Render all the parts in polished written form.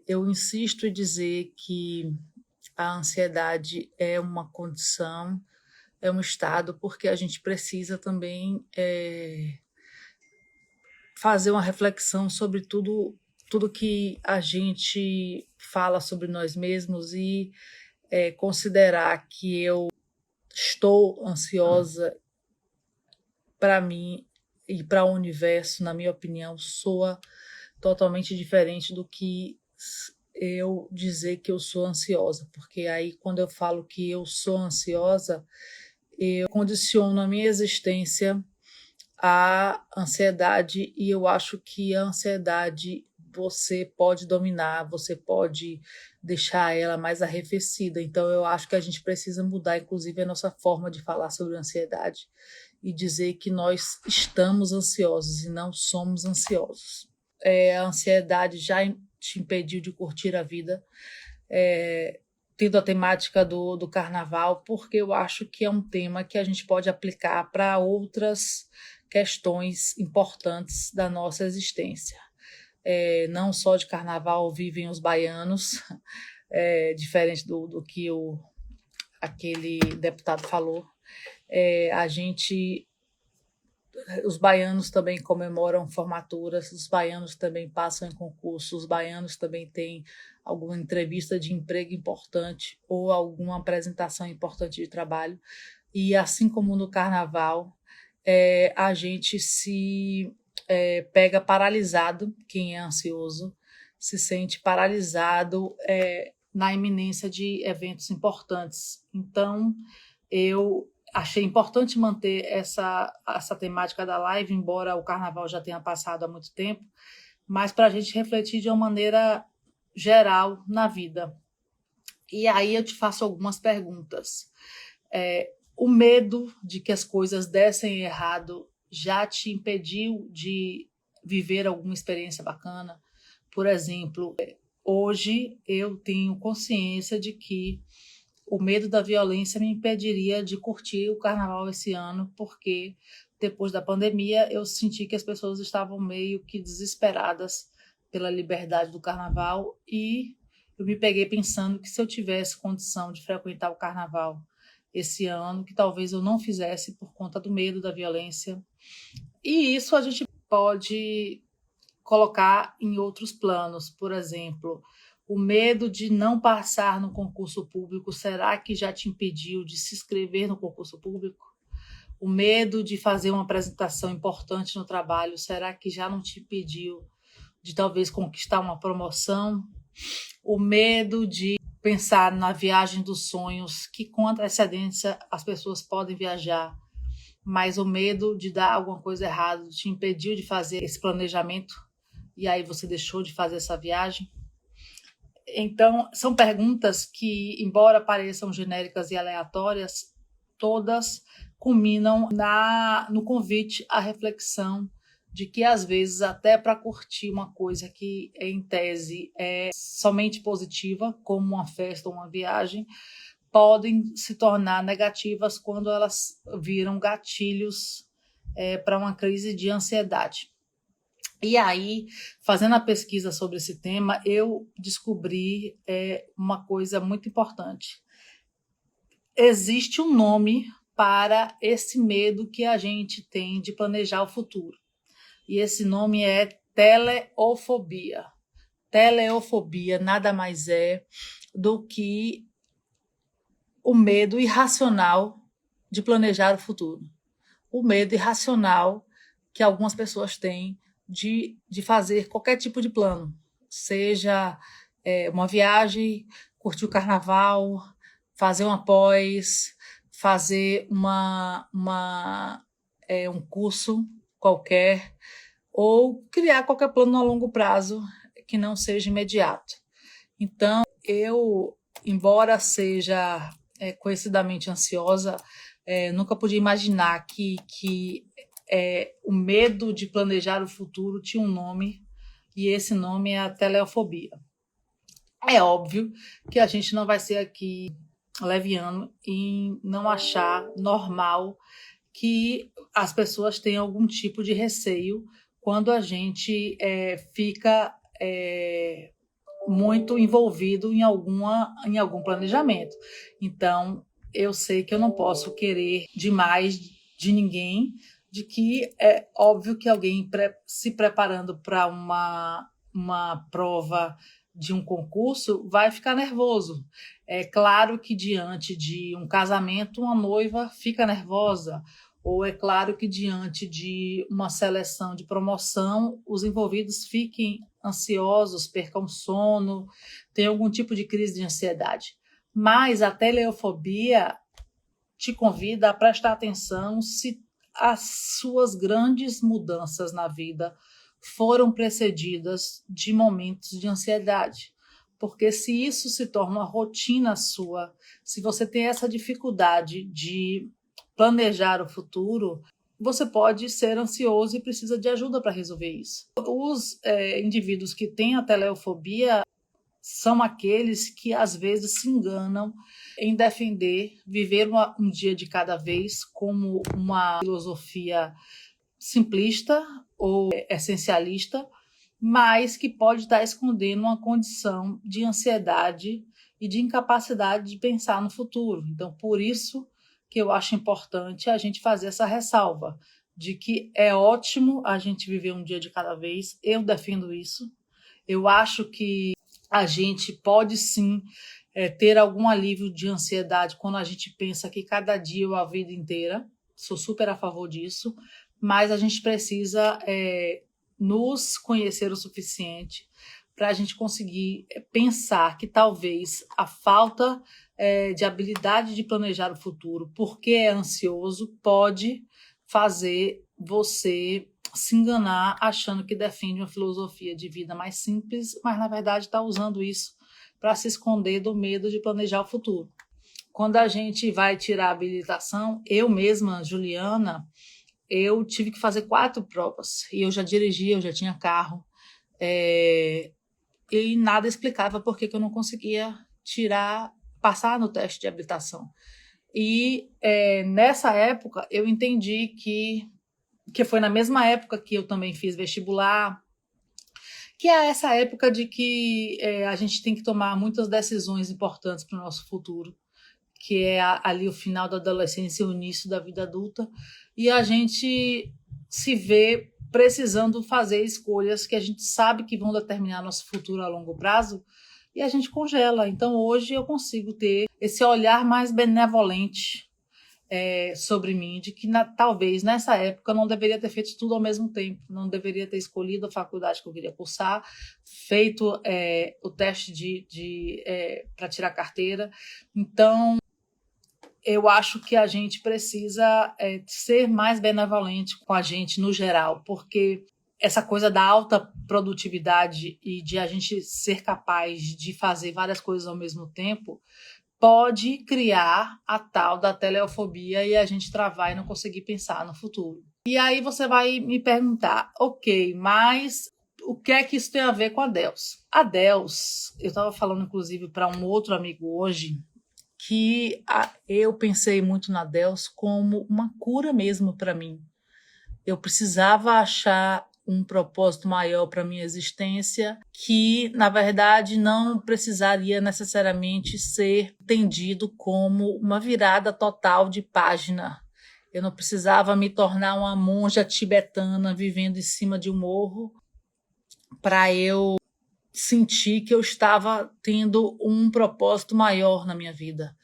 Eu insisto em dizer que a ansiedade é uma condição, é um estado, porque a gente precisa também fazer uma reflexão sobre tudo que a gente fala sobre nós mesmos e considerar que eu estou ansiosa para mim e para o universo, na minha opinião, soa totalmente diferente do que eu dizer que eu sou ansiosa, porque aí quando eu falo que eu sou ansiosa, eu condiciono a minha existência à ansiedade e eu acho que a ansiedade você pode dominar, você pode deixar ela mais arrefecida. Então eu acho que a gente precisa mudar, inclusive, a nossa forma de falar sobre ansiedade e dizer que nós estamos ansiosos e não somos ansiosos. A ansiedade já te impediu de curtir a vida, tendo a temática do carnaval, porque eu acho que é um tema que a gente pode aplicar para outras questões importantes da nossa existência. Não só de carnaval vivem os baianos, diferente do que aquele deputado falou. Os baianos também comemoram formaturas, os baianos também passam em concursos, os baianos também têm alguma entrevista de emprego importante ou alguma apresentação importante de trabalho. E assim como no carnaval, a gente se pega paralisado, quem é ansioso, se sente paralisado na iminência de eventos importantes. Então, eu achei importante manter essa temática da live, embora o carnaval já tenha passado há muito tempo, mas para a gente refletir de uma maneira geral na vida. E aí eu te faço algumas perguntas. O medo de que as coisas dessem errado já te impediu de viver alguma experiência bacana? Por exemplo, hoje eu tenho consciência de que o medo da violência me impediria de curtir o carnaval esse ano, porque depois da pandemia eu senti que as pessoas estavam meio que desesperadas pela liberdade do carnaval e eu me peguei pensando que se eu tivesse condição de frequentar o carnaval esse ano, que talvez eu não fizesse por conta do medo da violência. E isso a gente pode colocar em outros planos, por exemplo, o medo de não passar no concurso público, será que já te impediu de se inscrever no concurso público? O medo de fazer uma apresentação importante no trabalho, será que já não te impediu de talvez conquistar uma promoção? O medo de pensar na viagem dos sonhos, que com antecedência as pessoas podem viajar, mas o medo de dar alguma coisa errada te impediu de fazer esse planejamento e aí você deixou de fazer essa viagem? Então, são perguntas que, embora pareçam genéricas e aleatórias, todas culminam no convite à reflexão de que, às vezes, até para curtir uma coisa que, em tese, é somente positiva, como uma festa ou uma viagem, podem se tornar negativas quando elas viram gatilhos para uma crise de ansiedade. E aí, fazendo a pesquisa sobre esse tema, eu descobri uma coisa muito importante. Existe um nome para esse medo que a gente tem de planejar o futuro. E esse nome é teleofobia. Teleofobia nada mais é do que o medo irracional de planejar o futuro. O medo irracional que algumas pessoas têm de fazer qualquer tipo de plano, seja uma viagem, curtir o carnaval, fazer uma pós, fazer um curso qualquer, ou criar qualquer plano a longo prazo que não seja imediato. Então, eu, embora seja conhecidamente ansiosa, nunca podia imaginar que o medo de planejar o futuro tinha um nome, e esse nome é a teleofobia. É óbvio que a gente não vai ser aqui leviano em não achar normal que as pessoas tenham algum tipo de receio quando a gente fica muito envolvido em algum planejamento. Então, eu sei que eu não posso querer demais de ninguém, de que é óbvio que alguém se preparando para uma prova de um concurso vai ficar nervoso. É claro que diante de um casamento, uma noiva fica nervosa, ou é claro que diante de uma seleção de promoção, os envolvidos fiquem ansiosos, percam sono, tenham algum tipo de crise de ansiedade. Mas a teleofobia te convida a prestar atenção se as suas grandes mudanças na vida foram precedidas de momentos de ansiedade. Porque se isso se torna uma rotina sua, se você tem essa dificuldade de planejar o futuro, você pode ser ansioso e precisa de ajuda para resolver isso. Os indivíduos que têm a teleofobia são aqueles que às vezes se enganam em defender viver um dia de cada vez como uma filosofia simplista ou essencialista, mas que pode estar escondendo uma condição de ansiedade e de incapacidade de pensar no futuro. Então, por isso que eu acho importante a gente fazer essa ressalva de que é ótimo a gente viver um dia de cada vez. Eu defendo isso. Eu acho que a gente pode sim ter algum alívio de ansiedade quando a gente pensa que cada dia ou a vida inteira. Sou super a favor disso, mas a gente precisa nos conhecer o suficiente para a gente conseguir pensar que talvez a falta de habilidade de planejar o futuro, porque é ansioso, pode fazer você se enganar achando que defende uma filosofia de vida mais simples, mas na verdade está usando isso para se esconder do medo de planejar o futuro. Quando a gente vai tirar a habilitação, eu mesma, Juliana, eu tive que fazer 4 provas. E eu já dirigia, eu já tinha carro. E nada explicava por que eu não conseguia passar no teste de habilitação. E nessa época eu entendi que foi na mesma época que eu também fiz vestibular, que é essa época de que a gente tem que tomar muitas decisões importantes para o nosso futuro, que é ali o final da adolescência e o início da vida adulta, e a gente se vê precisando fazer escolhas que a gente sabe que vão determinar nosso futuro a longo prazo, e a gente congela. Então, hoje eu consigo ter esse olhar mais benevolente sobre mim, de que talvez nessa época eu não deveria ter feito tudo ao mesmo tempo, não deveria ter escolhido a faculdade que eu queria cursar, feito o teste para tirar carteira. Então, eu acho que a gente precisa ser mais benevolente com a gente no geral, porque essa coisa da alta produtividade e de a gente ser capaz de fazer várias coisas ao mesmo tempo pode criar a tal da teleofobia e a gente travar e não conseguir pensar no futuro. E aí você vai me perguntar, ok, mas o que é que isso tem a ver com a Dels? A Dels, eu estava falando inclusive para um outro amigo hoje, que eu pensei muito na Dels como uma cura mesmo para mim. Eu precisava achar um propósito maior para a minha existência, que, na verdade, não precisaria necessariamente ser entendido como uma virada total de página. Eu não precisava me tornar uma monja tibetana vivendo em cima de um morro para eu sentir que eu estava tendo um propósito maior na minha vida.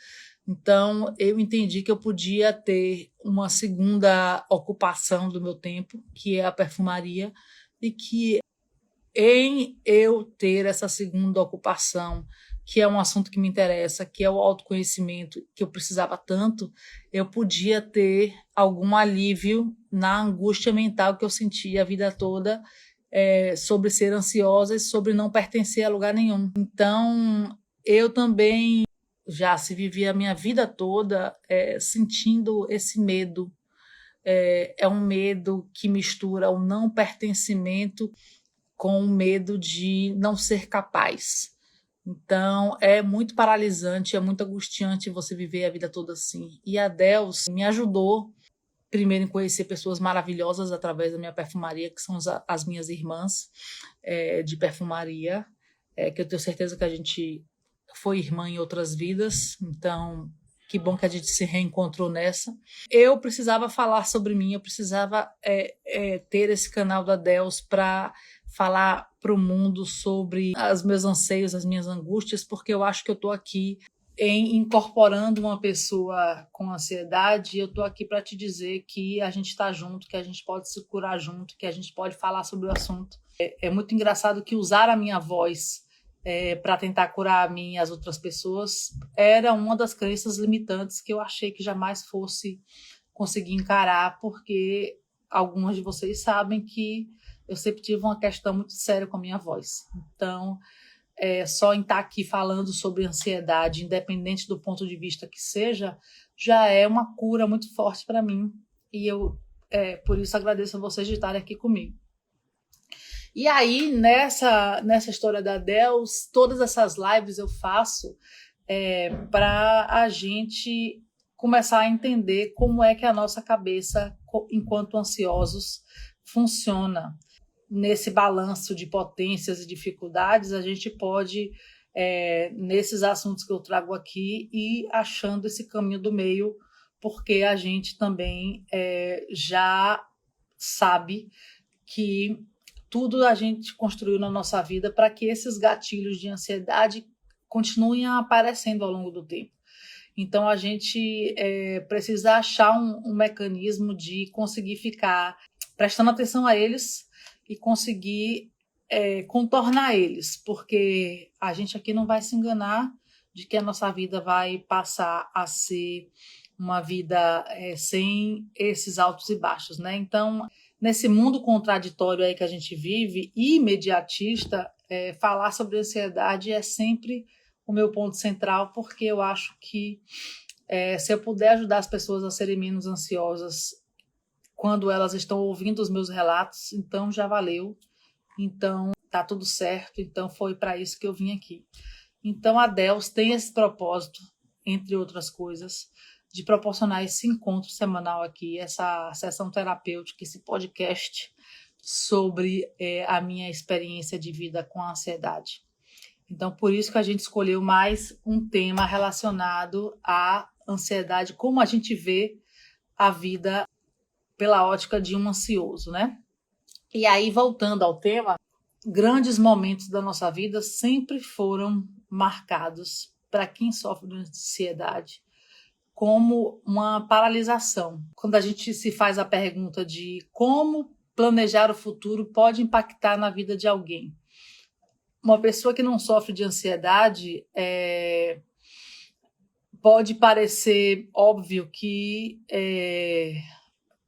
Então, eu entendi que eu podia ter uma segunda ocupação do meu tempo, que é a perfumaria, e que em eu ter essa segunda ocupação, que é um assunto que me interessa, que é o autoconhecimento, que eu precisava tanto, eu podia ter algum alívio na angústia mental que eu sentia a vida toda sobre ser ansiosa e sobre não pertencer a lugar nenhum. Então, eu também já se vivia a minha vida toda sentindo esse medo. É um medo que mistura o não pertencimento com o medo de não ser capaz. Então, é muito paralisante, é muito angustiante você viver a vida toda assim. E a Dels me ajudou, primeiro, em conhecer pessoas maravilhosas através da minha perfumaria, que são as minhas irmãs de perfumaria. que eu tenho certeza que a gente foi irmã em outras vidas, então que bom que a gente se reencontrou nessa. Eu precisava falar sobre mim, eu precisava ter esse canal da Dels para falar para o mundo sobre os meus anseios, as minhas angústias, porque eu acho que eu estou aqui incorporando uma pessoa com ansiedade. Eu estou aqui para te dizer que a gente está junto, que a gente pode se curar junto, que a gente pode falar sobre o assunto. É muito engraçado que usar a minha voz para tentar curar a mim e as outras pessoas era uma das crenças limitantes que eu achei que jamais fosse conseguir encarar, porque algumas de vocês sabem que eu sempre tive uma questão muito séria com a minha voz. Então, só em estar aqui falando sobre ansiedade, independente do ponto de vista que seja, já é uma cura muito forte para mim. E eu, por isso, agradeço a vocês de estarem aqui comigo. E aí, nessa história da Dels, todas essas lives eu faço para a gente começar a entender como é que a nossa cabeça, enquanto ansiosos, funciona. Nesse balanço de potências e dificuldades, a gente pode, nesses assuntos que eu trago aqui, ir achando esse caminho do meio, porque a gente também já sabe que tudo a gente construiu na nossa vida para que esses gatilhos de ansiedade continuem aparecendo ao longo do tempo. Então, a gente precisa achar um mecanismo de conseguir ficar prestando atenção a eles e conseguir contornar eles, porque a gente aqui não vai se enganar de que a nossa vida vai passar a ser uma vida sem esses altos e baixos, né? Então, nesse mundo contraditório aí que a gente vive, e imediatista, falar sobre ansiedade é sempre o meu ponto central, porque eu acho que se eu puder ajudar as pessoas a serem menos ansiosas quando elas estão ouvindo os meus relatos, então já valeu, então tá tudo certo, então foi para isso que eu vim aqui. Então a Dels tem esse propósito, entre outras coisas, de proporcionar esse encontro semanal aqui, essa sessão terapêutica, esse podcast sobre a minha experiência de vida com a ansiedade. Então, por isso que a gente escolheu mais um tema relacionado à ansiedade, como a gente vê a vida pela ótica de um ansioso, né? E aí, voltando ao tema, grandes momentos da nossa vida sempre foram marcados, para quem sofre de ansiedade, como uma paralisação. Quando a gente se faz a pergunta de como planejar o futuro pode impactar na vida de alguém. Uma pessoa que não sofre de ansiedade pode parecer óbvio que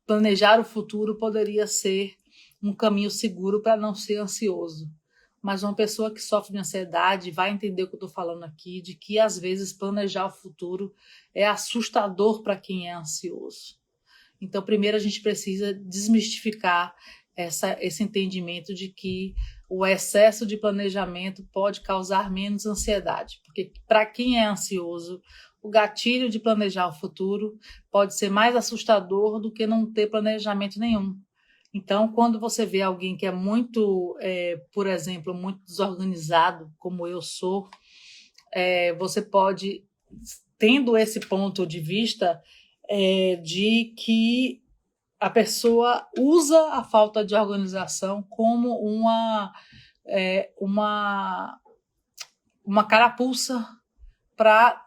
planejar o futuro poderia ser um caminho seguro para não ser ansioso. Mas uma pessoa que sofre de ansiedade vai entender o que eu estou falando aqui, de que às vezes planejar o futuro é assustador para quem é ansioso. Então, primeiro a gente precisa desmistificar esse entendimento de que o excesso de planejamento pode causar menos ansiedade, porque para quem é ansioso, o gatilho de planejar o futuro pode ser mais assustador do que não ter planejamento nenhum. Então, quando você vê alguém que é muito, por exemplo, muito desorganizado, como eu sou, você pode, tendo esse ponto de vista, de que a pessoa usa a falta de organização como uma carapuça para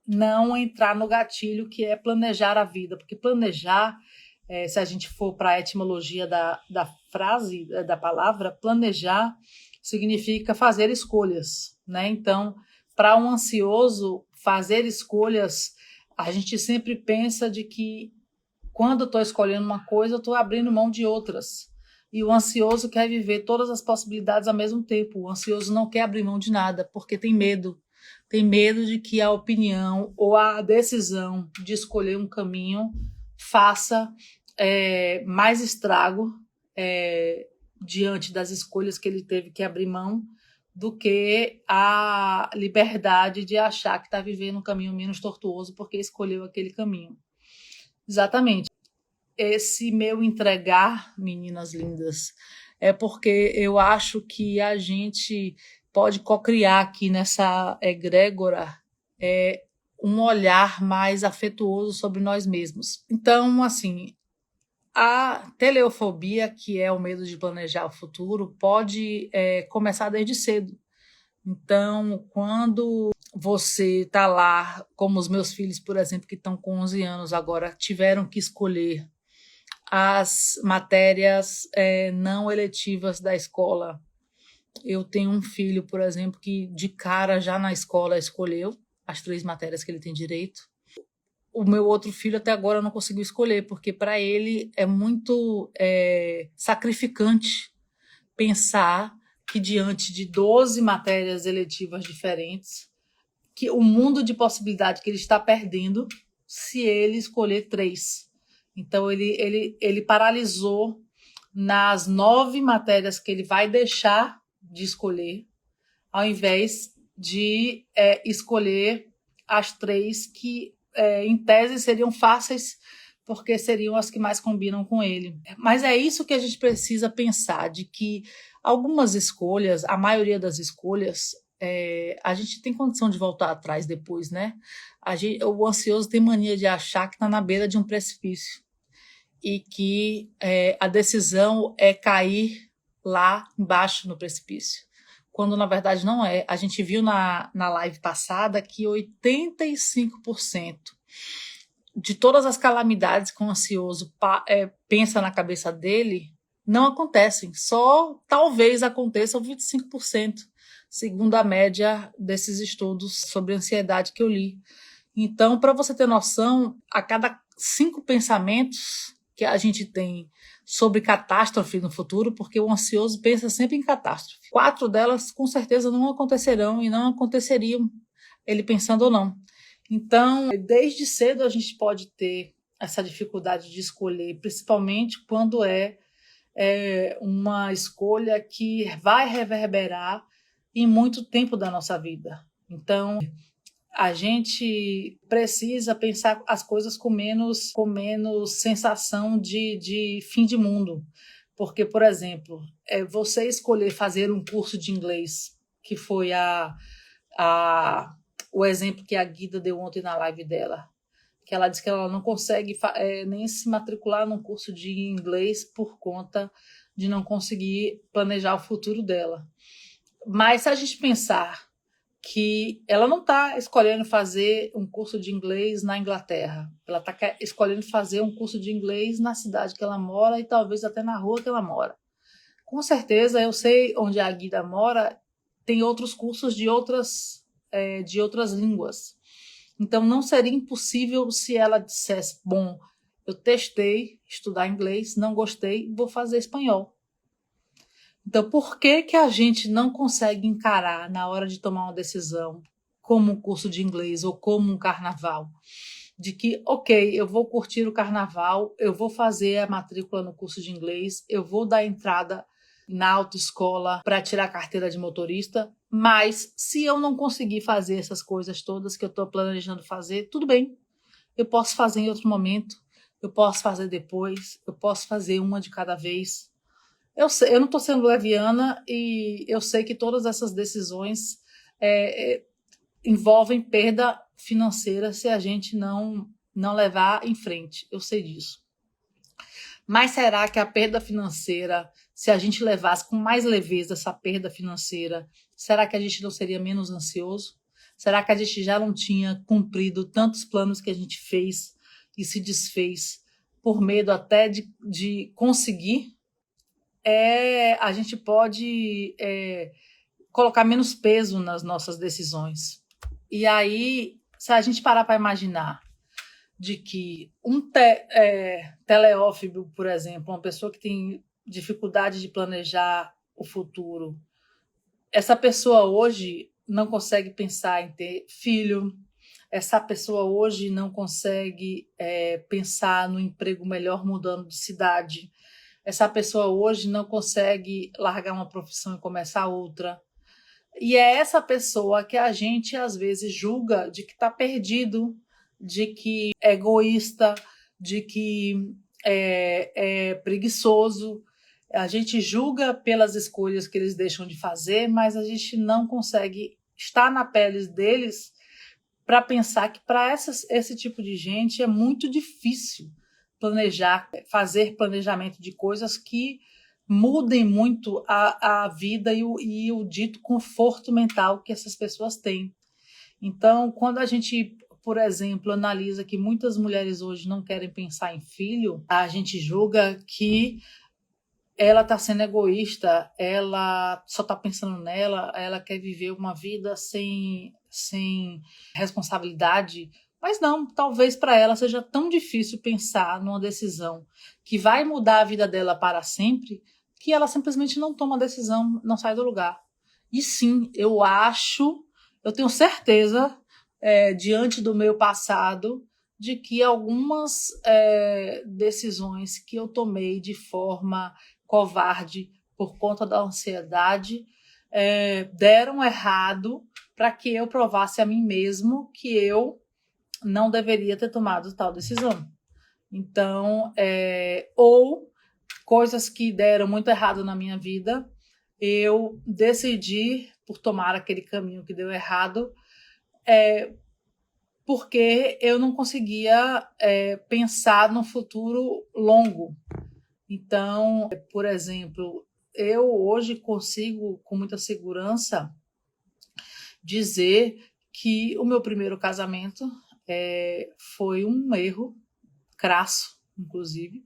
não entrar no gatilho que é planejar a vida, porque planejar, se a gente for para a etimologia da frase, da palavra, planejar significa fazer escolhas, né? Então, para um ansioso, fazer escolhas, a gente sempre pensa de que quando eu estou escolhendo uma coisa, eu estou abrindo mão de outras. E o ansioso quer viver todas as possibilidades ao mesmo tempo. O ansioso não quer abrir mão de nada, porque tem medo. Tem medo de que a opinião ou a decisão de escolher um caminho faça mais estrago diante das escolhas que ele teve que abrir mão do que a liberdade de achar que está vivendo um caminho menos tortuoso porque escolheu aquele caminho. Exatamente. Esse meu entregar, meninas lindas, é porque eu acho que a gente pode cocriar aqui nessa egrégora um olhar mais afetuoso sobre nós mesmos. Então, assim, a teleofobia, que é o medo de planejar o futuro, pode começar desde cedo. Então, quando você está lá, como os meus filhos, por exemplo, que estão com 11 anos agora, tiveram que escolher as matérias não eletivas da escola. Eu tenho um filho, por exemplo, que de cara já na escola escolheu as 3 matérias que ele tem direito. O meu outro filho até agora não conseguiu escolher, porque para ele é muito sacrificante pensar que diante de 12 matérias eletivas diferentes, que o mundo de possibilidade que ele está perdendo se ele escolher 3. Então, ele paralisou nas 9 matérias que ele vai deixar de escolher, ao invés de escolher as 3 que, em tese, seriam fáceis, porque seriam as que mais combinam com ele. Mas é isso que a gente precisa pensar, de que algumas escolhas, a maioria das escolhas, a gente tem condição de voltar atrás depois, né? O ansioso tem mania de achar que está na beira de um precipício e que a decisão é cair lá embaixo no precipício, quando na verdade não é. A gente viu na live passada que 85% de todas as calamidades que o ansioso pensa na cabeça dele não acontecem. Só talvez aconteçam 25%, segundo a média desses estudos sobre ansiedade que eu li. Então, para você ter noção, a cada 5 pensamentos que a gente tem sobre catástrofe no futuro, porque o ansioso pensa sempre em catástrofe, 4 delas com certeza não acontecerão e não aconteceriam, ele pensando ou não. Então, desde cedo a gente pode ter essa dificuldade de escolher, principalmente quando é uma escolha que vai reverberar em muito tempo da nossa vida. Então, a gente precisa pensar as coisas com menos sensação de fim de mundo. Porque, por exemplo, você escolher fazer um curso de inglês, que foi o exemplo que a Guida deu ontem na live dela, que ela disse que ela não consegue nem se matricular num curso de inglês por conta de não conseguir planejar o futuro dela. Mas se a gente pensar que ela não está escolhendo fazer um curso de inglês na Inglaterra, ela está escolhendo fazer um curso de inglês na cidade que ela mora e talvez até na rua que ela mora. Com certeza, eu sei onde a Guida mora, tem outros cursos de outras línguas. Então, não seria impossível se ela dissesse, bom, eu testei estudar inglês, não gostei, vou fazer espanhol. Então, por que a gente não consegue encarar na hora de tomar uma decisão, como um curso de inglês ou como um carnaval, de que, ok, eu vou curtir o carnaval, eu vou fazer a matrícula no curso de inglês, eu vou dar entrada na autoescola para tirar a carteira de motorista, mas se eu não conseguir fazer essas coisas todas que eu estou planejando fazer, tudo bem, eu posso fazer em outro momento, eu posso fazer depois, eu posso fazer uma de cada vez. Eu não estou sendo leviana e eu sei que todas essas decisões envolvem perda financeira se a gente não levar em frente. Eu sei disso. Mas será que a perda financeira, se a gente levasse com mais leveza essa perda financeira, será que a gente não seria menos ansioso? Será que a gente já não tinha cumprido tantos planos que a gente fez e se desfez por medo até de conseguir? A gente pode colocar menos peso nas nossas decisões. E aí, se a gente parar para imaginar de que um teleófibo, por exemplo, uma pessoa que tem dificuldade de planejar o futuro, essa pessoa hoje não consegue pensar em ter filho, essa pessoa hoje não consegue pensar no emprego melhor mudando de cidade, essa pessoa hoje não consegue largar uma profissão e começar outra. E é essa pessoa que a gente, às vezes, julga de que está perdido, de que é egoísta, de que é preguiçoso. A gente julga pelas escolhas que eles deixam de fazer, mas a gente não consegue estar na pele deles para pensar que para esse tipo de gente é muito difícil planejar, fazer planejamento de coisas que mudem muito a vida e o dito conforto mental que essas pessoas têm. Então, quando a gente, por exemplo, analisa que muitas mulheres hoje não querem pensar em filho, a gente julga que ela está sendo egoísta, ela só está pensando nela, ela quer viver uma vida sem responsabilidade. Mas não, talvez para ela seja tão difícil pensar numa decisão que vai mudar a vida dela para sempre, que ela simplesmente não toma a decisão, não sai do lugar. E sim, eu tenho certeza, diante do meu passado, de que algumas decisões que eu tomei de forma covarde por conta da ansiedade deram errado para que eu provasse a mim mesmo que eu não deveria ter tomado tal decisão. Então, ou coisas que deram muito errado na minha vida, eu decidi por tomar aquele caminho que deu errado, porque eu não conseguia pensar no futuro longo. Então, por exemplo, eu hoje consigo, com muita segurança, dizer que o meu primeiro casamento foi um erro, crasso, inclusive,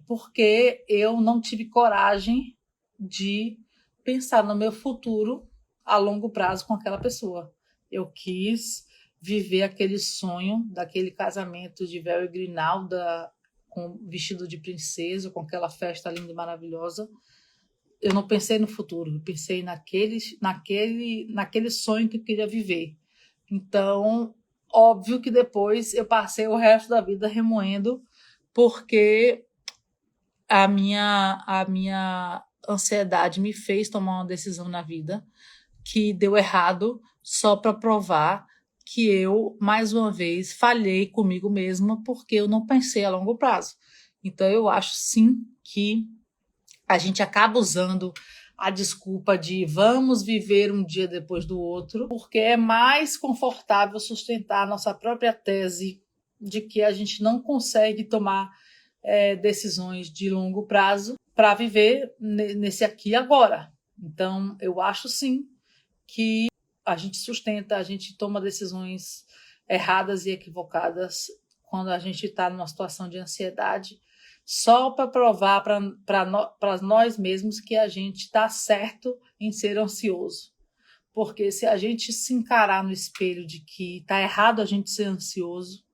porque eu não tive coragem de pensar no meu futuro a longo prazo com aquela pessoa. Eu quis viver aquele sonho daquele casamento de véu e grinalda, com vestido de princesa, com aquela festa linda e maravilhosa. Eu não pensei no futuro, eu pensei naquele sonho que eu queria viver. Então, óbvio que depois eu passei o resto da vida remoendo, porque a minha ansiedade me fez tomar uma decisão na vida que deu errado só para provar que eu, mais uma vez, falhei comigo mesma porque eu não pensei a longo prazo. Então, eu acho, sim, que a gente acaba usando a desculpa de vamos viver um dia depois do outro, porque é mais confortável sustentar a nossa própria tese de que a gente não consegue tomar decisões de longo prazo para viver nesse aqui e agora. Então, eu acho, sim, que a gente toma decisões erradas e equivocadas quando a gente está numa situação de ansiedade, só para provar para nós mesmos que a gente está certo em ser ansioso. Porque se a gente se encarar no espelho de que está errado a gente ser ansioso,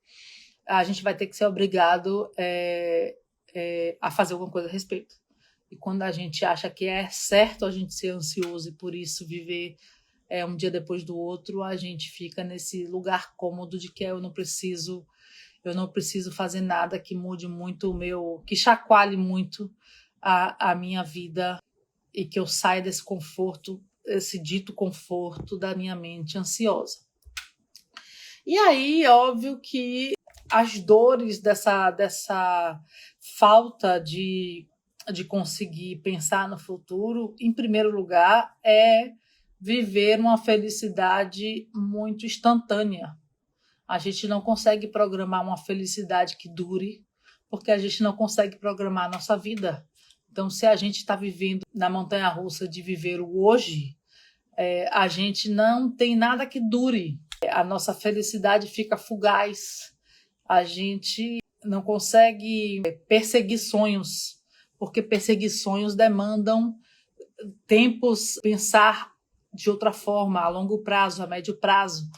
a gente vai ter que ser obrigado a fazer alguma coisa a respeito. E quando a gente acha que é certo a gente ser ansioso e por isso viver um dia depois do outro, a gente fica nesse lugar cômodo de que eu não preciso fazer nada que mude muito que chacoalhe muito a minha vida e que eu saia desse conforto, esse dito conforto da minha mente ansiosa. E aí, óbvio que as dores dessa falta de conseguir pensar no futuro, em primeiro lugar, é viver uma felicidade muito instantânea. A gente não consegue programar uma felicidade que dure, porque a gente não consegue programar a nossa vida. Então, se a gente está vivendo na montanha-russa de viver o hoje, a gente não tem nada que dure. A nossa felicidade fica fugaz. A gente não consegue perseguir sonhos, porque perseguir sonhos demandam tempos, pensar de outra forma, a longo prazo, a médio prazo.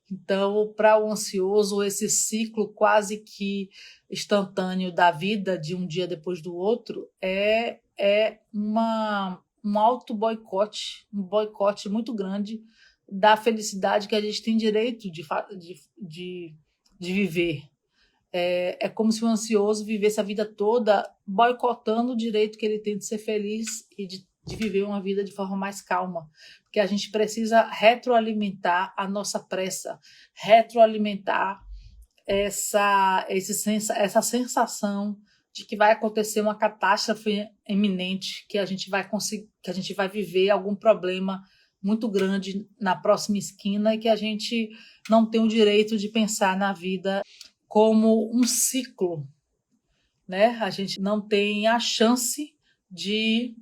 Então, para o ansioso, esse ciclo quase que instantâneo da vida, de um dia depois do outro, é um auto-boicote, um boicote muito grande da felicidade que a gente tem direito de viver. É como se o ansioso vivesse a vida toda boicotando o direito que ele tem de ser feliz e de viver uma vida de forma mais calma. Porque a gente precisa retroalimentar a nossa pressa, retroalimentar essa sensação de que vai acontecer uma catástrofe iminente, que a gente vai conseguir, que a gente vai viver algum problema muito grande na próxima esquina e que a gente não tem o direito de pensar na vida como um ciclo, né? A gente não tem a chance de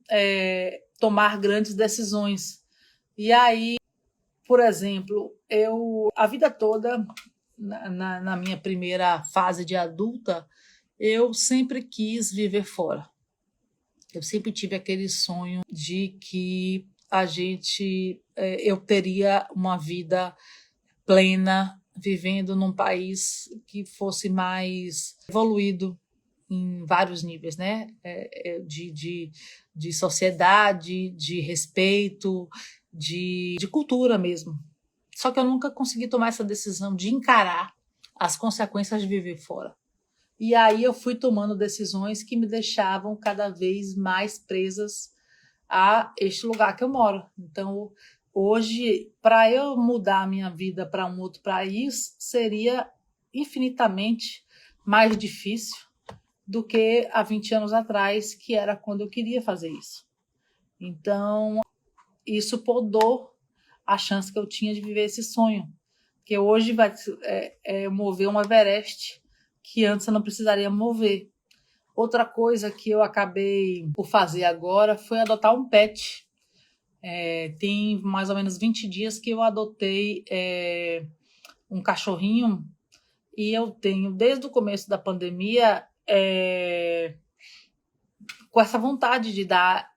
tomar grandes decisões. E aí, por exemplo, a vida toda, na minha primeira fase de adulta, eu sempre quis viver fora. Eu sempre tive aquele sonho de que eu teria uma vida plena, vivendo num país que fosse mais evoluído em vários níveis, né? De sociedade, de respeito, de cultura mesmo. Só que eu nunca consegui tomar essa decisão de encarar as consequências de viver fora. E aí eu fui tomando decisões que me deixavam cada vez mais presas a este lugar que eu moro. Então, hoje, para eu mudar a minha vida para um outro país, seria infinitamente mais difícil do que há 20 anos atrás, que era quando eu queria fazer isso. Então, isso podou a chance que eu tinha de viver esse sonho, que hoje vai mover um Everest que antes eu não precisaria mover. Outra coisa que eu acabei por fazer agora foi adotar um pet. Tem mais ou menos 20 dias que eu adotei um cachorrinho e eu tenho, desde o começo da pandemia, com essa vontade de dar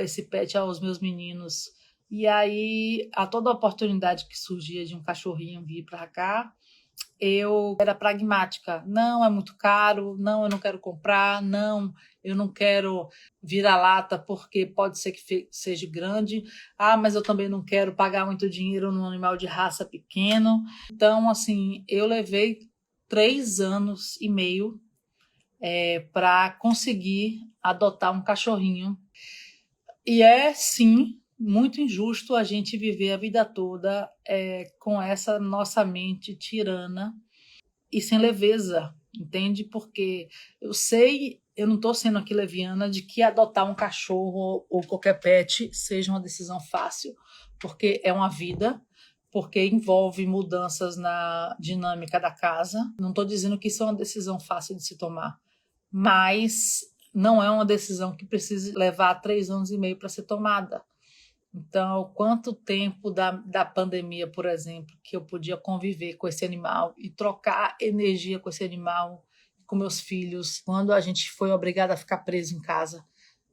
esse pet aos meus meninos. E aí, a toda oportunidade que surgia de um cachorrinho vir para cá, eu era pragmática. Não, é muito caro, não, eu não quero comprar, não, eu não quero vira-lata porque pode ser que seja grande. Ah, mas eu também não quero pagar muito dinheiro num animal de raça pequeno. Então, assim, eu levei 3 anos e meio para conseguir adotar um cachorrinho. E sim, muito injusto a gente viver a vida toda com essa nossa mente tirana e sem leveza, entende? Porque eu não estou sendo aqui leviana de que adotar um cachorro ou qualquer pet seja uma decisão fácil, porque é uma vida, porque envolve mudanças na dinâmica da casa. Não estou dizendo que isso é uma decisão fácil de se tomar, mas não é uma decisão que precise levar 3 anos e meio para ser tomada. Então, quanto tempo da pandemia, por exemplo, que eu podia conviver com esse animal e trocar energia com esse animal, com meus filhos, quando a gente foi obrigada a ficar preso em casa,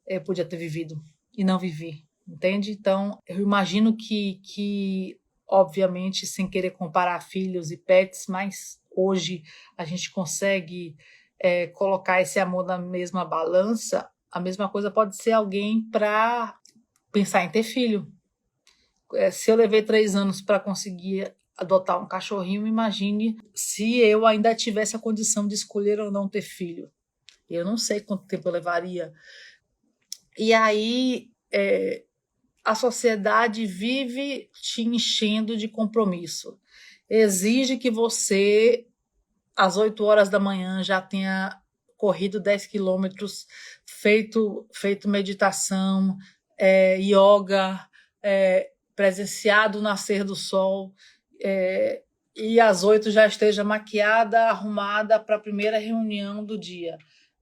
eu podia ter vivido e não vivi, entende? Então, eu imagino que obviamente, sem querer comparar filhos e pets, mas hoje a gente consegue colocar esse amor na mesma balança. A mesma coisa pode ser alguém para pensar em ter filho. Se eu levei 3 anos para conseguir adotar um cachorrinho, imagine se eu ainda tivesse a condição de escolher ou não ter filho. Eu não sei quanto tempo eu levaria. E aí a sociedade vive te enchendo de compromisso. Exige que você, às 8 horas da manhã, já tenha corrido 10 quilômetros, feito meditação, yoga, presenciado o nascer do sol, e às 8 já esteja maquiada, arrumada para a primeira reunião do dia.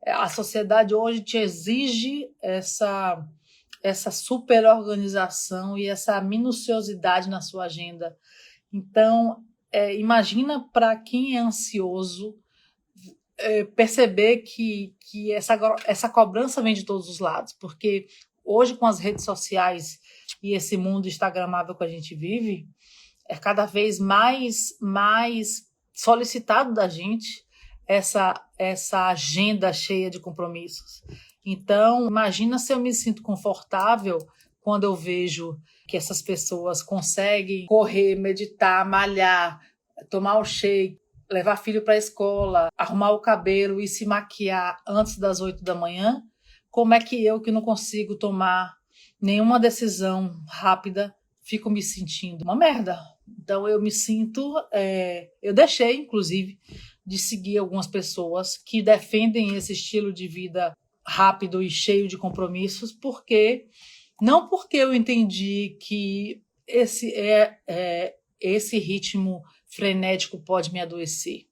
A sociedade hoje te exige essa super organização e essa minuciosidade na sua agenda. Então, imagina para quem é ansioso perceber que essa cobrança vem de todos os lados, porque hoje com as redes sociais e esse mundo instagramável que a gente vive, é cada vez mais solicitado da gente essa agenda cheia de compromissos. Então, imagina se eu me sinto confortável quando eu vejo que essas pessoas conseguem correr, meditar, malhar, tomar o shake, levar filho para a escola, arrumar o cabelo e se maquiar antes das 8 da manhã. Como é que eu, que não consigo tomar nenhuma decisão rápida, fico me sentindo uma merda? Então eu me sinto, eu deixei, inclusive, de seguir algumas pessoas que defendem esse estilo de vida rápido e cheio de compromissos, não porque eu entendi que esse ritmo frenético pode me adoecer.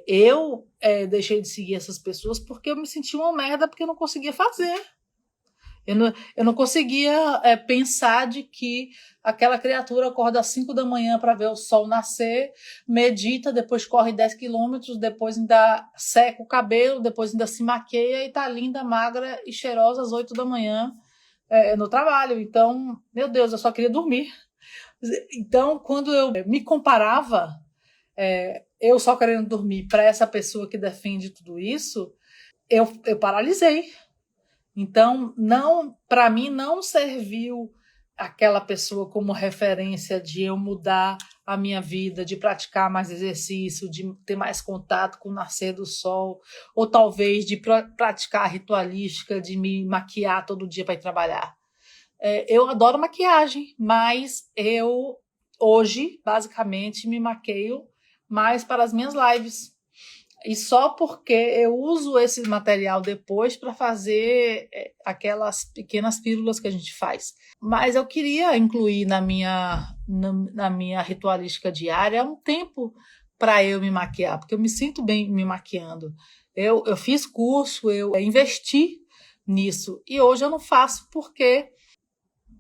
Eu deixei de seguir essas pessoas porque eu me sentia uma merda, porque eu não conseguia fazer. Eu não conseguia pensar de que aquela criatura acorda às 5 da manhã para ver o sol nascer, medita, depois corre 10 quilômetros, depois ainda seca o cabelo, depois ainda se maqueia e tá linda, magra e cheirosa às 8 da manhã no trabalho. Então, meu Deus, eu só queria dormir. Então, quando eu me comparava, eu só querendo dormir, para essa pessoa que defende tudo isso, eu paralisei. Então, para mim, não serviu aquela pessoa como referência de eu mudar a minha vida, de praticar mais exercício, de ter mais contato com o nascer do sol, ou talvez de praticar a ritualística, de me maquiar todo dia para ir trabalhar. Eu adoro maquiagem, mas eu, hoje, basicamente, me maqueio mais para as minhas lives. E só porque eu uso esse material depois para fazer aquelas pequenas pílulas que a gente faz. Mas eu queria incluir na minha ritualística diária um tempo para eu me maquiar, porque eu me sinto bem me maquiando. Eu fiz curso, eu investi nisso, e hoje eu não faço porque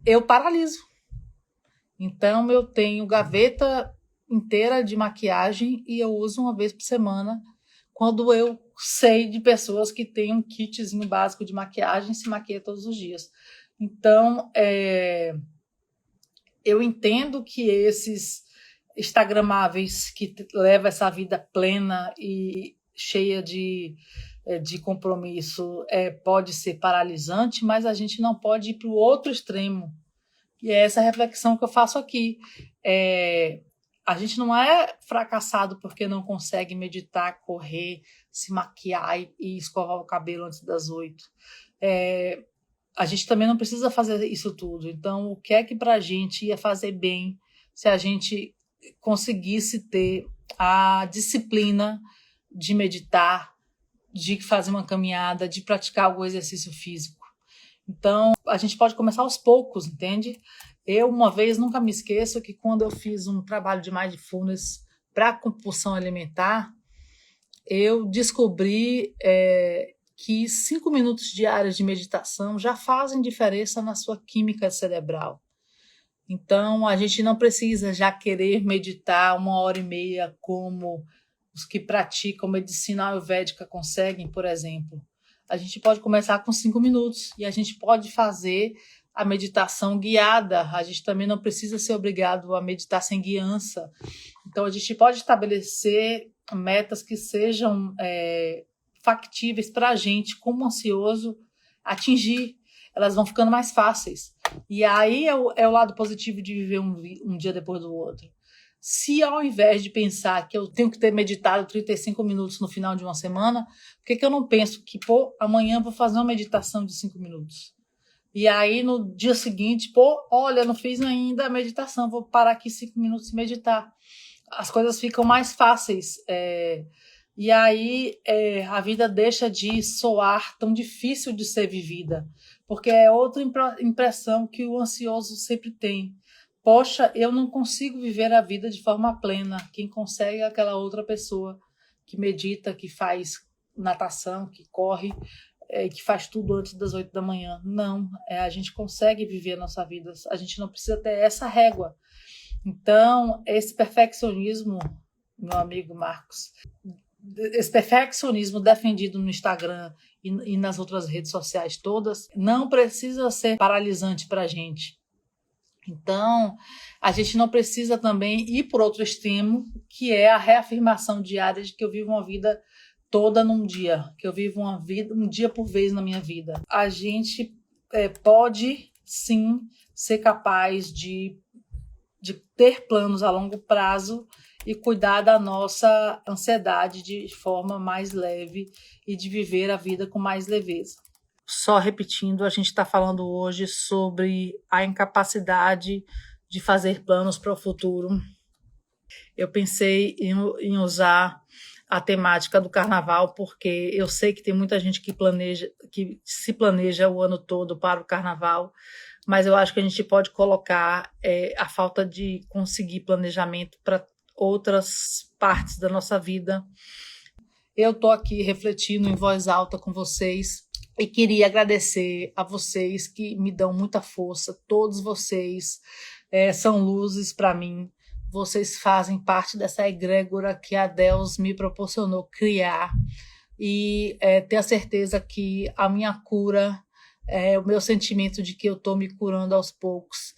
eu paraliso. Então eu tenho gaveta inteira de maquiagem e eu uso uma vez por semana, quando eu sei de pessoas que têm um kitzinho básico de maquiagem e se maquia todos os dias. Então, eu entendo que esses instagramáveis que levam essa vida plena e cheia de compromisso pode ser paralisante, mas a gente não pode ir para o outro extremo. E é essa reflexão que eu faço aqui. A gente não é fracassado porque não consegue meditar, correr, se maquiar e escovar o cabelo antes das 8. A gente também não precisa fazer isso tudo. Então, o que é que para a gente ia fazer bem se a gente conseguisse ter a disciplina de meditar, de fazer uma caminhada, de praticar algum exercício físico? Então, a gente pode começar aos poucos, entende? Eu, uma vez, nunca me esqueço que quando eu fiz um trabalho de mindfulness para compulsão alimentar, eu descobri que 5 minutos diários de meditação já fazem diferença na sua química cerebral. Então, a gente não precisa já querer meditar 1h30 como os que praticam medicina ayurvédica conseguem, por exemplo. A gente pode começar com 5 minutos e a gente pode fazer a meditação guiada. A gente também não precisa ser obrigado a meditar sem guiança. Então, a gente pode estabelecer metas que sejam factíveis para a gente, como ansioso, atingir. Elas vão ficando mais fáceis. E aí é o lado positivo de viver um dia depois do outro. Se ao invés de pensar que eu tenho que ter meditado 35 minutos no final de uma semana, por que eu não penso que, amanhã eu vou fazer uma meditação de 5 minutos? E aí, no dia seguinte, olha, não fiz ainda a meditação, vou parar aqui 5 minutos e meditar. As coisas ficam mais fáceis. E aí, a vida deixa de soar tão difícil de ser vivida, porque é outra impressão que o ansioso sempre tem. Poxa, eu não consigo viver a vida de forma plena. Quem consegue é aquela outra pessoa que medita, que faz natação, que corre, que faz tudo antes das 8 da manhã. Não, a gente consegue viver a nossa vida. A gente não precisa ter essa régua. Então, esse perfeccionismo, meu amigo Marcos, esse perfeccionismo defendido no Instagram e nas outras redes sociais todas, não precisa ser paralisante para a gente. Então, a gente não precisa também ir por outro extremo, que é a reafirmação diária de que eu vivo uma vida toda num dia, que eu vivo uma vida um dia por vez na minha vida. A gente pode, sim, ser capaz de ter planos a longo prazo e cuidar da nossa ansiedade de forma mais leve e de viver a vida com mais leveza. Só repetindo, a gente está falando hoje sobre a incapacidade de fazer planos para o futuro. Eu pensei em usar a temática do carnaval, porque eu sei que tem muita gente que se planeja o ano todo para o carnaval, mas eu acho que a gente pode colocar a falta de conseguir planejamento para outras partes da nossa vida. Eu estou aqui refletindo em voz alta com vocês e queria agradecer a vocês que me dão muita força. Todos vocês são luzes para mim. Vocês fazem parte dessa egrégora que a Deus me proporcionou criar e ter a certeza que a minha cura, o meu sentimento de que eu estou me curando aos poucos,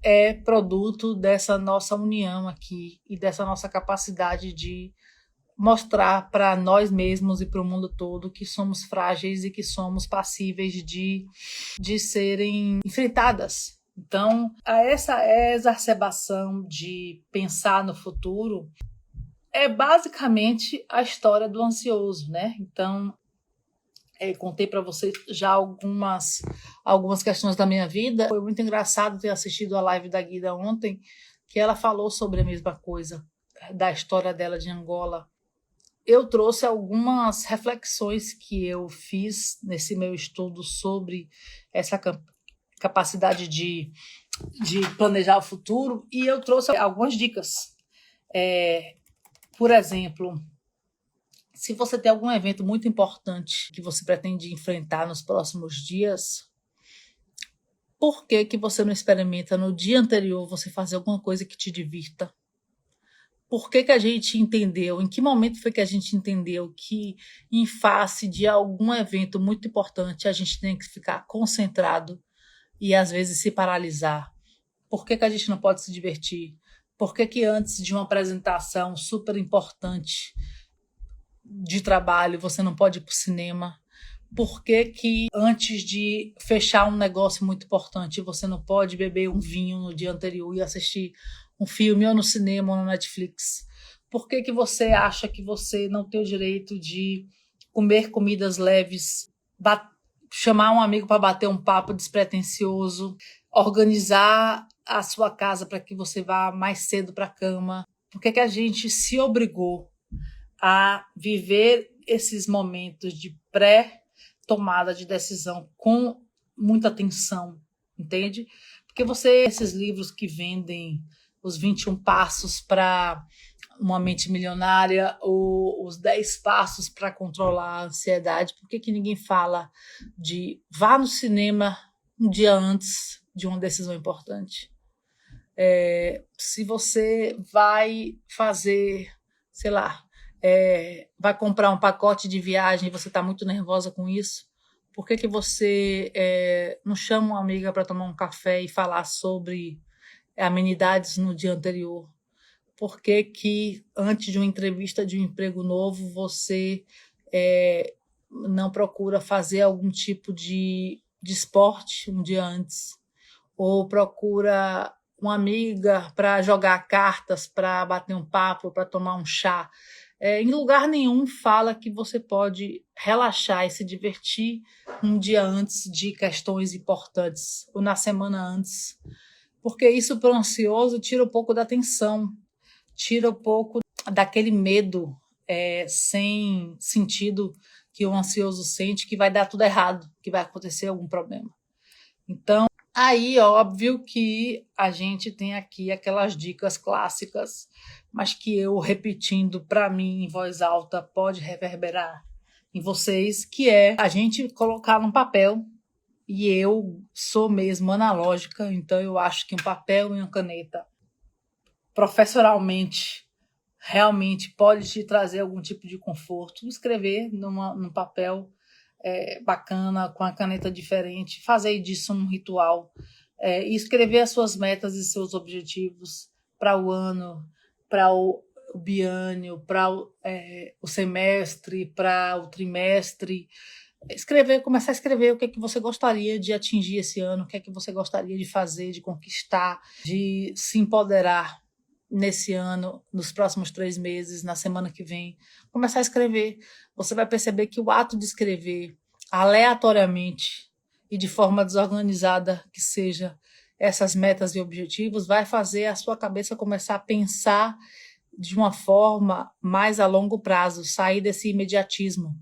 é produto dessa nossa união aqui e dessa nossa capacidade de mostrar para nós mesmos e para o mundo todo que somos frágeis e que somos passíveis de serem enfrentadas. Então, essa exacerbação de pensar no futuro é basicamente a história do ansioso, né? Então, contei para vocês já algumas questões da minha vida. Foi muito engraçado ter assistido a live da Guida ontem, que ela falou sobre a mesma coisa, da história dela de Angola. Eu trouxe algumas reflexões que eu fiz nesse meu estudo sobre essa capacidade de planejar o futuro, e eu trouxe algumas dicas. Por exemplo, se você tem algum evento muito importante que você pretende enfrentar nos próximos dias, por que você não experimenta no dia anterior você fazer alguma coisa que te divirta? Por que a gente entendeu, em que momento foi que a gente entendeu que em face de algum evento muito importante a gente tem que ficar concentrado e às vezes se paralisar? Por que a gente não pode se divertir? Por que antes de uma apresentação super importante de trabalho você não pode ir para o cinema? Por que antes de fechar um negócio muito importante você não pode beber um vinho no dia anterior e assistir um filme ou no cinema ou no Netflix? Por que você acha que você não tem o direito de comer comidas leves, chamar um amigo para bater um papo despretensioso, organizar a sua casa para que você vá mais cedo para a cama? Por que a gente se obrigou a viver esses momentos de pré-tomada de decisão com muita tensão, entende? Porque esses livros que vendem os 21 passos para uma mente milionária ou os 10 passos para controlar a ansiedade, por que ninguém fala de vá no cinema um dia antes de uma decisão importante? Se você vai fazer, sei lá, vai comprar um pacote de viagem e você está muito nervosa com isso, por que você não chama uma amiga para tomar um café e falar sobre amenidades no dia anterior? Por que antes de uma entrevista de um emprego novo você não procura fazer algum tipo de esporte um dia antes? Ou procura uma amiga para jogar cartas, para bater um papo, para tomar um chá? Em lugar nenhum fala que você pode relaxar e se divertir um dia antes de questões importantes, ou na semana antes. Porque isso para o ansioso tira um pouco da tensão, tira um pouco daquele medo sem sentido que o ansioso sente, que vai dar tudo errado, que vai acontecer algum problema. Então, aí, óbvio que a gente tem aqui aquelas dicas clássicas, mas que eu repetindo para mim em voz alta pode reverberar em vocês, que é a gente colocar num papel, e eu sou mesmo analógica, então eu acho que um papel e uma caneta professionalmente realmente pode te trazer algum tipo de conforto. Escrever num papel bacana, com a caneta diferente, fazer disso um ritual, e escrever as suas metas e seus objetivos para o ano, para o biênio, para o semestre, para o trimestre. Começar a escrever o que é que você gostaria de atingir esse ano, o que é que você gostaria de fazer, de conquistar, de se empoderar nesse ano, nos próximos 3 meses, na semana que vem. Começar a escrever. Você vai perceber que o ato de escrever aleatoriamente e de forma desorganizada que seja essas metas e objetivos vai fazer a sua cabeça começar a pensar de uma forma mais a longo prazo, sair desse imediatismo,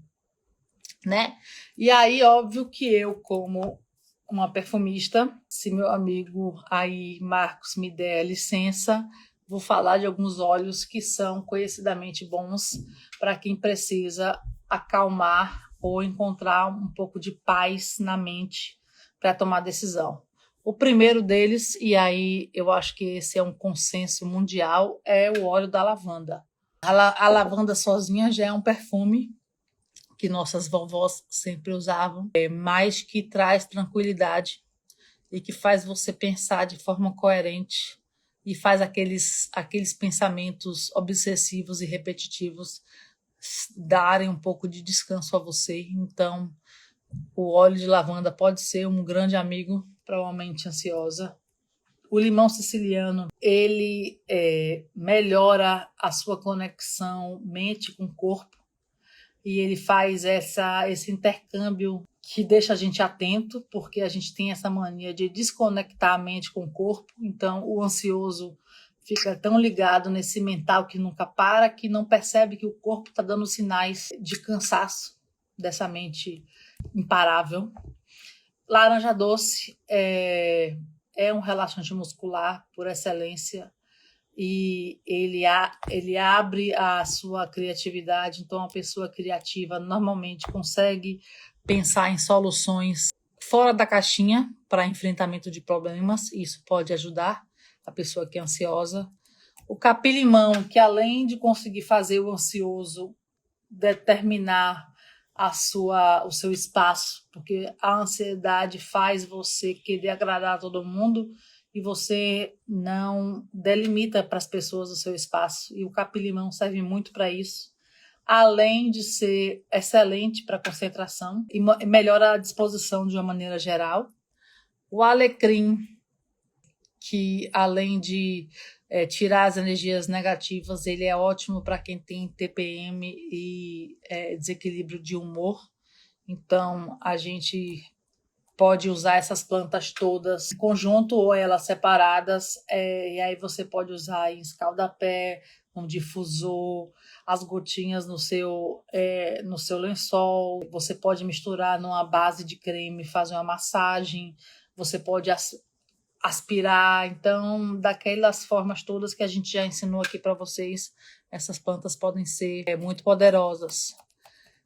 né? E aí, óbvio que eu, como uma perfumista, se meu amigo aí, Marcos, me der licença, vou falar de alguns óleos que são conhecidamente bons para quem precisa acalmar ou encontrar um pouco de paz na mente para tomar decisão. O primeiro deles, e aí eu acho que esse é um consenso mundial, é o óleo da lavanda. A lavanda sozinha já é um perfume que nossas vovós sempre usavam, mas que traz tranquilidade e que faz você pensar de forma coerente e faz aqueles pensamentos obsessivos e repetitivos darem um pouco de descanso a você. Então, o óleo de lavanda pode ser um grande amigo para uma mente ansiosa. O limão siciliano, ele melhora a sua conexão mente com corpo e ele faz esse intercâmbio que deixa a gente atento, porque a gente tem essa mania de desconectar a mente com o corpo. Então, o ansioso fica tão ligado nesse mental que nunca para, que não percebe que o corpo está dando sinais de cansaço dessa mente imparável. Laranja doce é um relaxante muscular por excelência e ele abre a sua criatividade. Então, a pessoa criativa normalmente consegue pensar em soluções fora da caixinha para enfrentamento de problemas. Isso pode ajudar a pessoa que é ansiosa. O capim-limão, que além de conseguir fazer o ansioso determinar o seu espaço, porque a ansiedade faz você querer agradar a todo mundo e você não delimita para as pessoas o seu espaço. E o capim-limão serve muito para isso, além de ser excelente para concentração e melhora a disposição de uma maneira geral. O alecrim, que além de tirar as energias negativas, ele é ótimo para quem tem TPM e desequilíbrio de humor. Então, a gente pode usar essas plantas todas em conjunto ou elas separadas, e aí você pode usar em escaldapé, um difusor, as gotinhas no seu lençol. Você pode misturar numa base de creme, fazer uma massagem, você pode aspirar. Então, daquelas formas todas que a gente já ensinou aqui para vocês, essas plantas podem ser muito poderosas.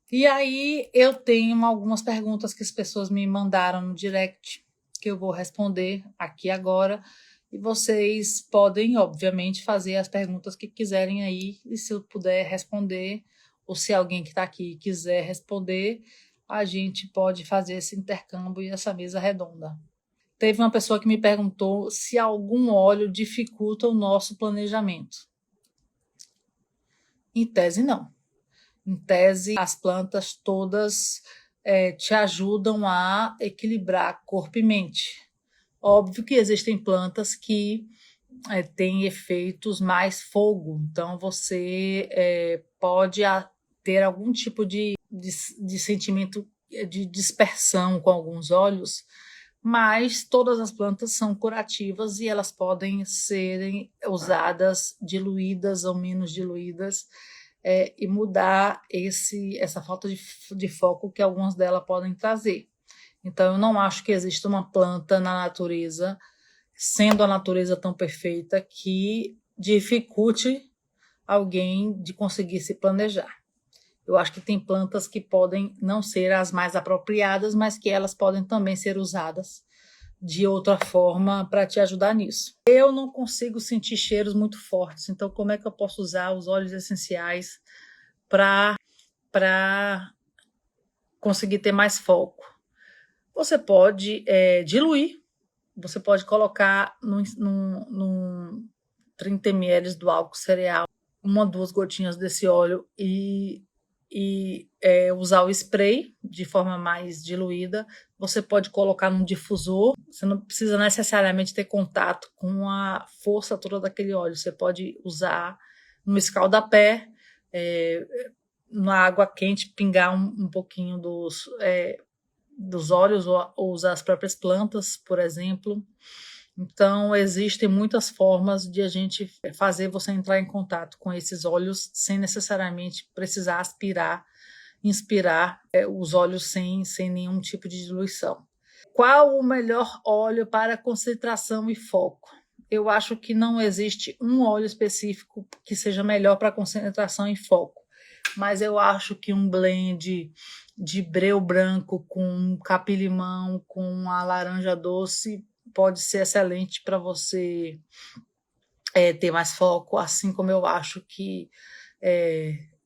E aí eu tenho algumas perguntas que as pessoas me mandaram no direct, que eu vou responder aqui agora, e vocês podem, obviamente, fazer as perguntas que quiserem aí, e se eu puder responder, ou se alguém que está aqui quiser responder, a gente pode fazer esse intercâmbio e essa mesa redonda. Teve uma pessoa que me perguntou se algum óleo dificulta o nosso planejamento. Em tese, não. Em tese, as plantas todas te ajudam a equilibrar corpo e mente. Óbvio que existem plantas que têm efeitos mais fogo, então você pode ter algum tipo de sentimento de dispersão com alguns óleos, mas todas as plantas são curativas e elas podem serem usadas diluídas ou menos diluídas e mudar essa falta de foco que algumas delas podem trazer. Então, eu não acho que exista uma planta na natureza, sendo a natureza tão perfeita, que dificulte alguém de conseguir se planejar. Eu acho que tem plantas que podem não ser as mais apropriadas, mas que elas podem também ser usadas de outra forma para te ajudar nisso. Eu não consigo sentir cheiros muito fortes, então como é que eu posso usar os óleos essenciais para conseguir ter mais foco? Você pode diluir, você pode colocar num 30 ml do álcool cereal, 1 ou 2 gotinhas desse óleo e usar o spray de forma mais diluída. Você pode colocar num difusor, você não precisa necessariamente ter contato com a força toda daquele óleo, você pode usar no escaldapé, na água quente, pingar um pouquinho dos óleos ou usar as próprias plantas, por exemplo. Então, existem muitas formas de a gente fazer você entrar em contato com esses óleos sem necessariamente precisar inspirar os óleos sem nenhum tipo de diluição. Qual o melhor óleo para concentração e foco? Eu acho que não existe um óleo específico que seja melhor para concentração e foco, mas eu acho que um blend de breu branco com capim-limão, com a laranja doce, pode ser excelente para você ter mais foco, assim como eu acho que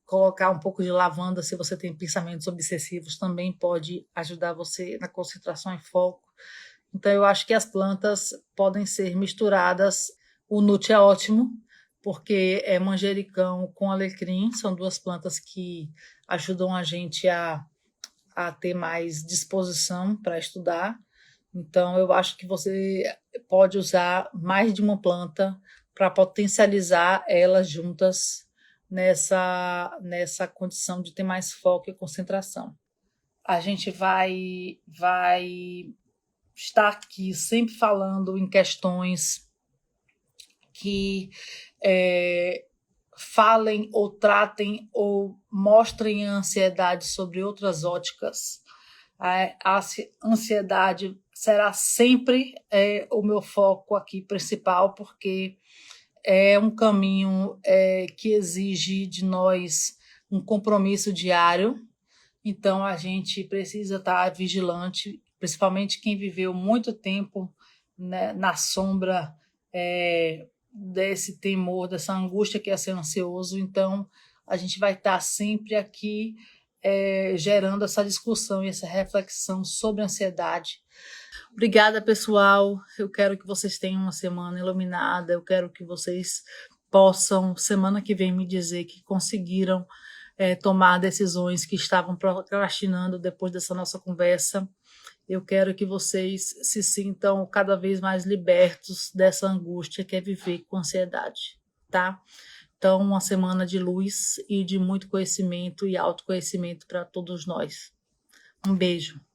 colocar um pouco de lavanda, se você tem pensamentos obsessivos, também pode ajudar você na concentração e foco. Então, eu acho que as plantas podem ser misturadas. O nut é ótimo, porque é manjericão com alecrim, são duas plantas que ajudam a gente a ter mais disposição para estudar. Então, eu acho que você pode usar mais de uma planta para potencializar elas juntas nessa condição de ter mais foco e concentração. A gente vai estar aqui sempre falando em questões que falem ou tratem ou mostrem a ansiedade sobre outras óticas. A ansiedade será sempre o meu foco aqui principal, porque é um caminho que exige de nós um compromisso diário. Então, a gente precisa estar vigilante, principalmente quem viveu muito tempo, né, na sombra desse temor, dessa angústia que é ser ansioso. Então, a gente vai estar sempre aqui gerando essa discussão e essa reflexão sobre a ansiedade. Obrigada, pessoal. Eu quero que vocês tenham uma semana iluminada. Eu quero que vocês possam, semana que vem, me dizer que conseguiram tomar decisões que estavam procrastinando depois dessa nossa conversa. Eu quero que vocês se sintam cada vez mais libertos dessa angústia que é viver com ansiedade, tá? Então, uma semana de luz e de muito conhecimento e autoconhecimento para todos nós. Um beijo.